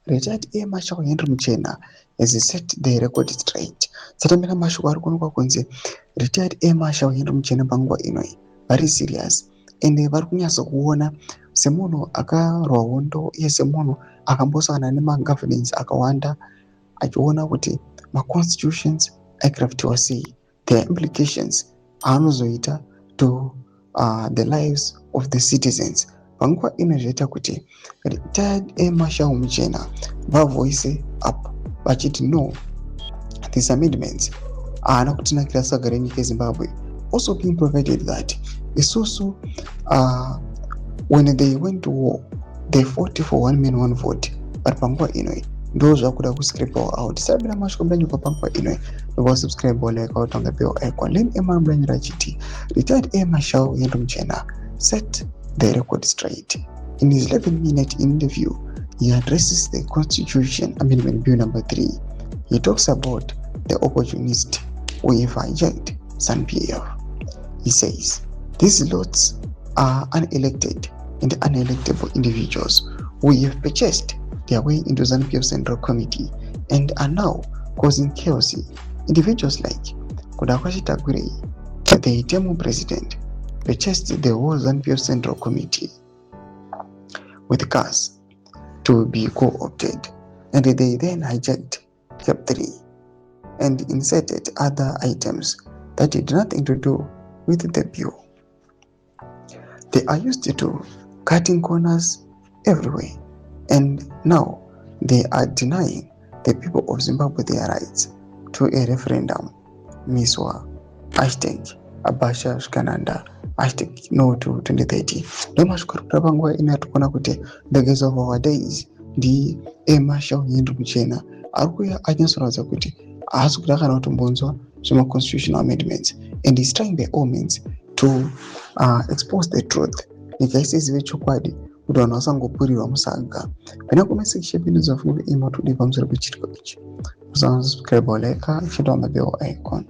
retired Air Marshal Henry Muchena has set the record straight. Satamira mashoko ari kuonekwa kunzi retired Air Marshal Henry Muchena panguva inoi very serious ende vari kunyatso kuona semunhu akarwa hondo iye semunhu akambosangana nemagovernance akawanda achiona kuti maconstitutions aikraftiwa sei, their implications aanozoita to the lives of the citizens. Panguva ino zvaita kuti retired Air Marshal Muchena vavoise up vachiti no, these amendments haana kutinakira sagara renyika yeZimbabwe, also being provided that isusu when they went to war they fought for one man one vote, but panguva inoi ndo zvakuda kuscribble out. Sabira mashoko mlanyu panguva inoi ndo subscribe like out on the bell icon. Len Emma mlanyu rachiti retired Air Marshal Henry Muchena set the record straight. In his 11-minute interview, he addresses the Constitution Amendment Bill number 3. He talks about the opportunists who have hijacked ZANU-PF. He says, these lots are unelected and unelectable individuals who have purchased their way into ZANU-PF Central Committee and are now causing chaos. Individuals like Kudakwashi Tagwirei, the Itemu president, purchased the whole ZANU-PF Central Committee with cars to be co-opted, and they then hijacked Cap 3 and inserted other items that had nothing to do with the bill. They are used to cutting corners everywhere, and now they are denying the people of Zimbabwe their rights to a referendum. Miswa #Abasha Shkananda #No to 2030. Ndomashukuru panguva ino yatikona kuti the guys of our days ndi Air Marshal Henry Muchena ari kuuya achinyasoratidza kuti haasi kuda kana kutombonzwa zvema-constitutional amendments, and he's trying by all means to expose the truth. Nyika yese izive chokwadi kuti vanhu vasangopurirwa musaga. Kana kumesekisha pindudzo fungu imo tudi pamusoro pechitiko ichi. Musasubscribe like, chita on the bell icon.